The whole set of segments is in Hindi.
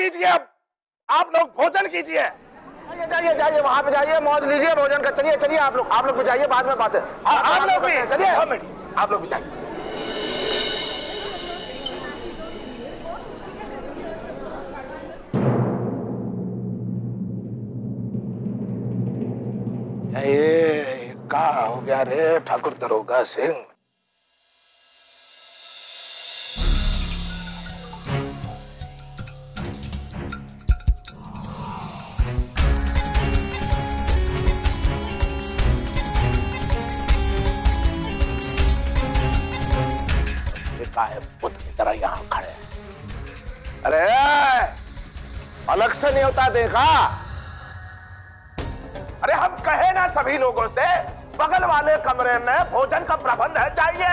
कीजिए, अब आप लोग भोजन कीजिए। जाइए जाइए वहां पे जाइए, मौज लीजिए भोजन का। चलिए चलिए आप लोग भी जाइए, बाद में बात है। आप लोग भी चलिए, आप लोग भी जाइए। ये क्या हो गया रे ठाकुर दरोगा सिंह? काय पुत की तरह यहां खड़े? अरे अलग से नहीं होता देखा? अरे हम कहे ना सभी लोगों से बगल वाले कमरे में भोजन का प्रबंध है, चाहिए।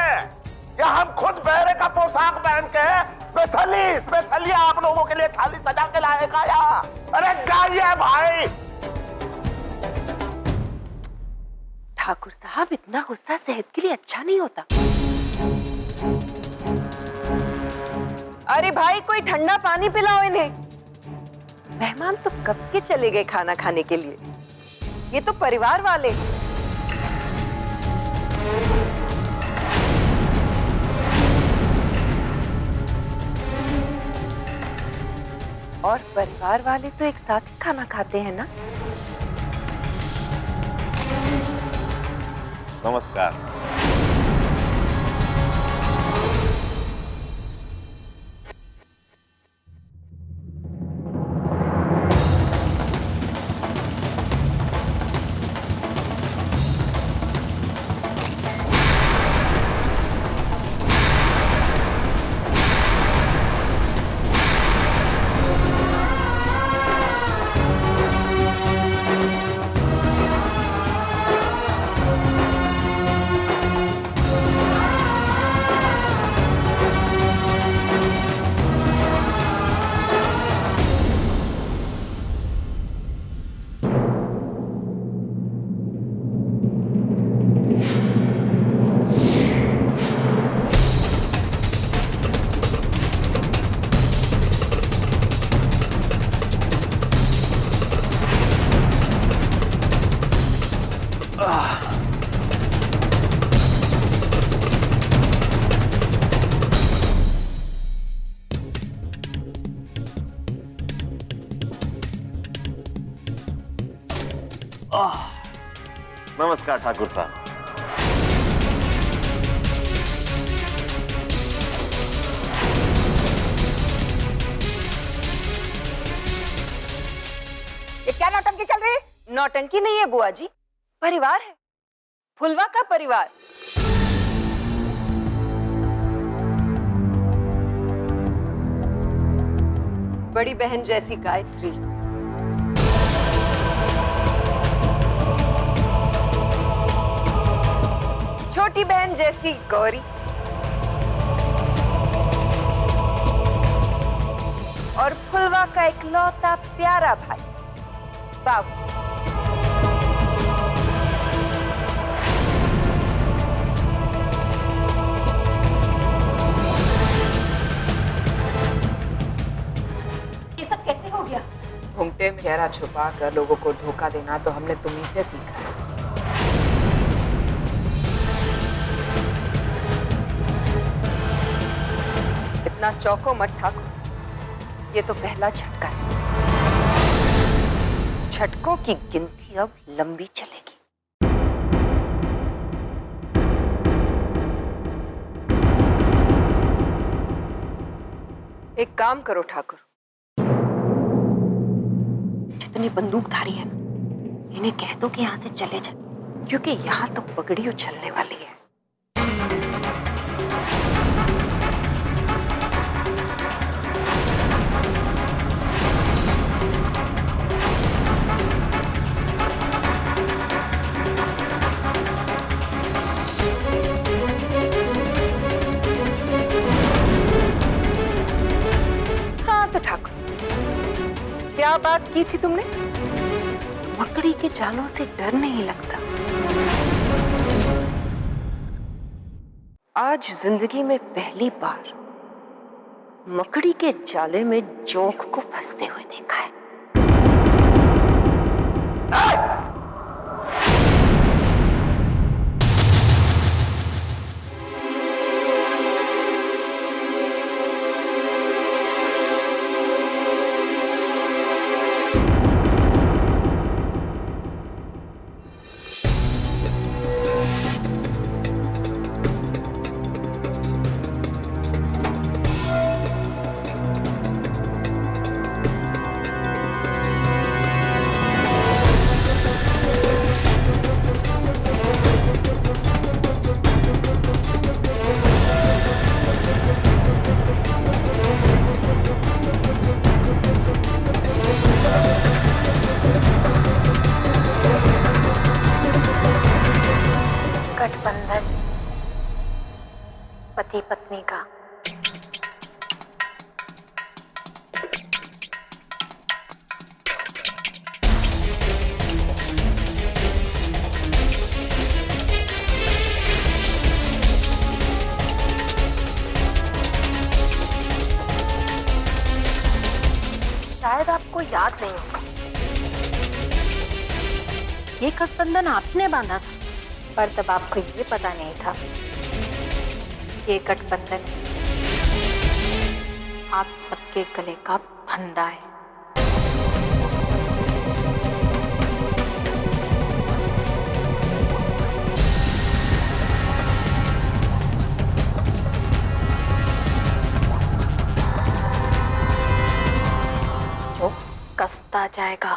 या हम खुद बहरे का पोशाक पहन के स्पेशली आप लोगों के लिए थाली सजा के लाएगा या? अरे गाइए भाई। ठाकुर साहब, इतना गुस्सा सेहत के लिए अच्छा नहीं होता। अरे भाई, कोई ठंडा पानी पिलाओ इन्हें। मेहमान तो कब के चले गए खाना खाने के लिए, ये तो परिवार वाले। और परिवार वाले तो एक साथ ही खाना खाते हैं ना। नमस्कार। नमस्कार ठाकुर साहब। ये क्या नौटंकी चल रही है? नौटंकी नहीं है बुआ जी, परिवार है, फुलवा का परिवार। बड़ी बहन जैसी गायत्री, छोटी बहन जैसी गौरी, और फुलवा का इकलौता प्यारा भाई बाबू। ये सब कैसे हो गया? घुंघटे में चेहरा छुपा कर लोगों को धोखा देना तो हमने तुम्ही से सीखा है। इतना चौको मत ठाकुर, ये तो पहला झटका है। झटकों की गिनती अब लंबी चलेगी। एक काम करो ठाकुर, जितने बंदूकधारी हैं इन्हें कह दो कि यहां से चले जाएं, क्योंकि यहां तो पगड़ी उछलने वाली है। क्या बात की थी तुमने? मकड़ी के जालों से डर नहीं लगता। आज जिंदगी में पहली बार मकड़ी के जाले में जोंक को फंसते हुए देखा है। गठबंधन पति पत्नी का। शायद आपको याद नहीं होगा, ये गठबंधन आपने बांधा था, पर तब आपको ये पता नहीं था ये गठबंधन आप सबके गले का फंदा है। जो कसता जाएगा।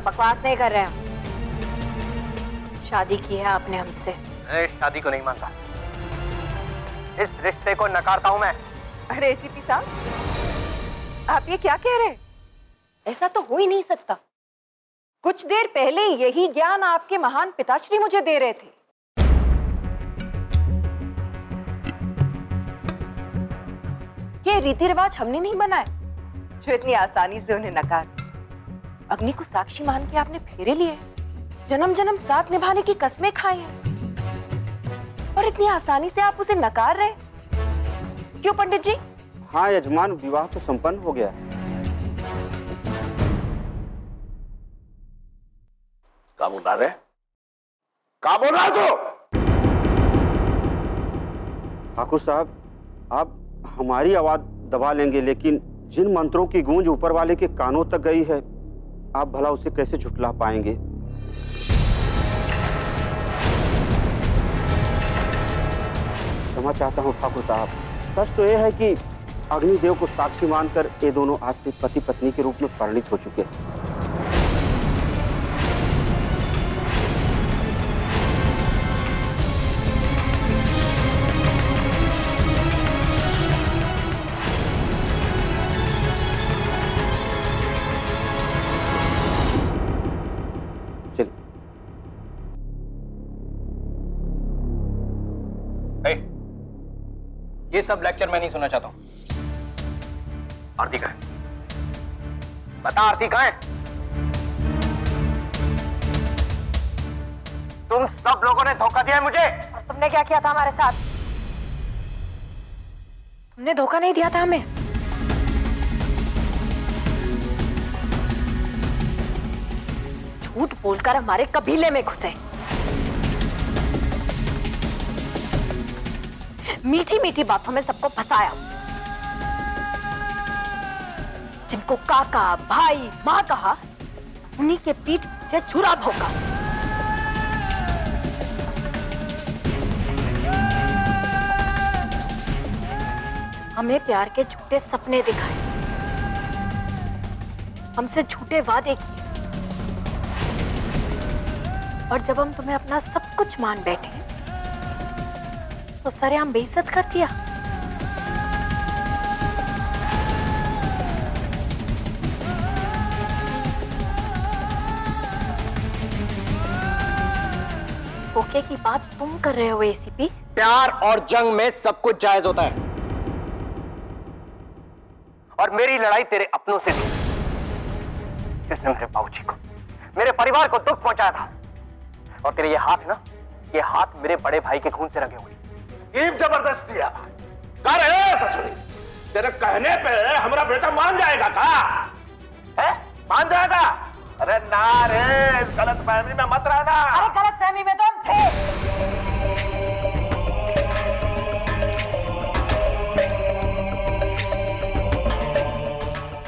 बकवास नहीं कर रहे हैं, शादी की है आपने हमसे। मैं शादी को नहीं मानता, इस रिश्ते को नकारता हूं मैं। अरे एसीपी साहब, आप ये क्या कह रहे हैं? ऐसा तो हो ही नहीं सकता। कुछ देर पहले यही ज्ञान आपके महान पिताश्री मुझे दे रहे थे। ये रीति रिवाज हमने नहीं बनाए जो इतनी आसानी से उन्हें नकार। अग्नि को साक्षी मान के आपने फेरे लिए, जन्म जन्म साथ निभाने की कस्में खाई हैं, और इतनी आसानी से आप उसे नकार रहे? क्यों पंडित जी? हाँ यजमान, विवाह तो संपन्न हो गया। क्या बोल रहे? क्या बोल रहा तू? ठाकुर साहब, आप हमारी आवाज दबा लेंगे, लेकिन जिन मंत्रों की गूंज ऊपर वाले के कानों तक गई है, आप भला उसे कैसे झुठला पाएंगे? क्षमा चाहता हूँ ठाकुर साहब। सच तो यह है कि अग्निदेव को साक्षी मानकर ये दोनों आज से पति पत्नी के रूप में परिणित हो चुके हैं। ये सब लेक्चर मैं नहीं सुनना चाहता हूं। आरती कहाँ है? बता, आरती कहाँ है? तुम सब लोगों ने धोखा दिया है मुझे। और तुमने क्या किया था हमारे साथ? तुमने धोखा नहीं दिया था हमें। झूठ बोलकर हमारे कबीले में घुसे, मीठी मीठी बातों में सबको फंसाया। जिनको काका, भाई, माँ कहा, उन्हीं के पीठ पीछे छुरा भोंका। हमें प्यार के झूठे सपने दिखाए, हमसे झूठे वादे किए, और जब हम तुम्हें अपना सब कुछ मान बैठे तो सरेआम बेइज्जत कर दिया। धोखे की बात तुम कर रहे हो एसीपी। प्यार और जंग में सब कुछ जायज होता है, और मेरी लड़ाई तेरे अपनों से थी, जिसने मेरे बाबूजी को, मेरे परिवार को दुख पहुंचाया था। और तेरे ये हाथ ना, ये हाथ मेरे बड़े भाई के खून से रंगे हुए। ये जबरदस्ती है, का रे ससुरी, तेरे कहने पे हमारा बेटा मान जाएगा का? है? मान जाएगा? अरे ना रे, इस गलत फहमी में मत रहना। अरे गलत फहमी में तो हम थे।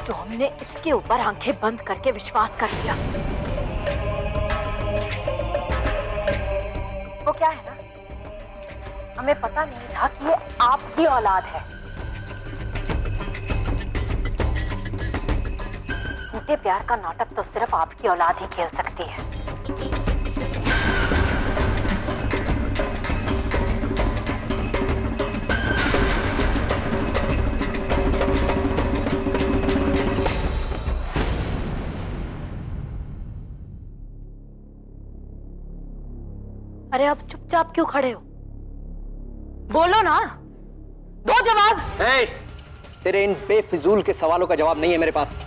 जो हमने इसके ऊपर आंखें बंद करके विश्वास कर लिया, वो क्या है ना, हमें पता नहीं था कि ये आपकी औलाद है। झूठे प्यार का नाटक तो सिर्फ आपकी औलाद ही खेल सकती है। अरे अब चुपचाप क्यों खड़े हो? बोलो ना, दो जवाब। तेरे इन बेफिजूल के सवालों का जवाब नहीं है मेरे पास।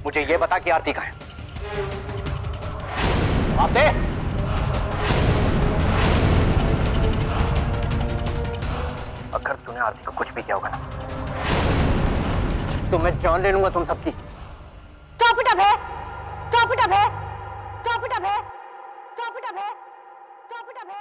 मुझे यह बता कि आरती कहाँ है? आप दे। अगर तूने आरती को कुछ भी किया होगा ना, तो मैं जान ले लूंगा तुम सबकी। Stop it Abhay, stop it Abhay, stop it Abhay, stop it Abhay, stop it Abhay.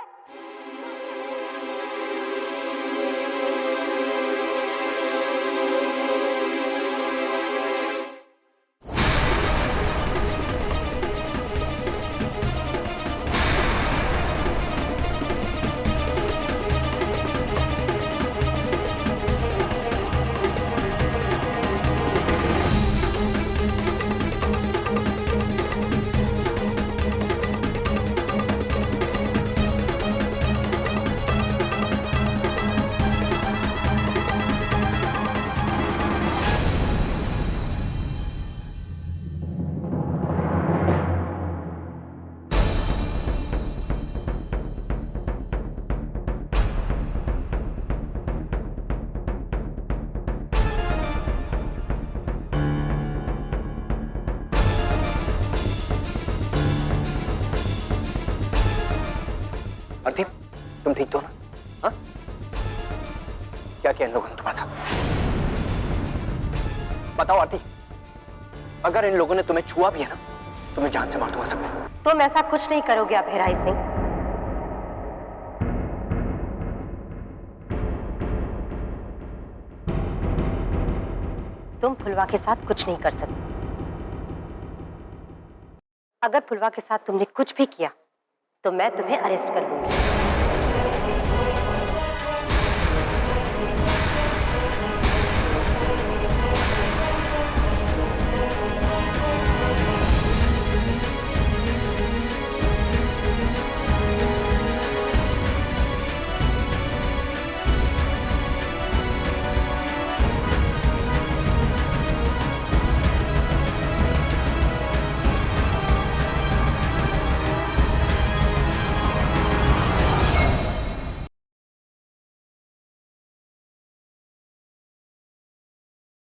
Aarti, तुम ठीक तो ना? हाँ? क्या किया इन लोगों ने तुम्हारे साथ? बताओ आरती, अगर इन लोगों ने तुम्हें छुआ भी है ना, तो मैं जान से मार दूंगा सबको। तुम ऐसा कुछ नहीं करोगे अभयराय सिंह। तुम फुलवा के साथ कुछ नहीं कर सकते। अगर फुलवा के साथ तुमने कुछ भी किया तो मैं तुम्हें अरेस्ट कर लूंगी।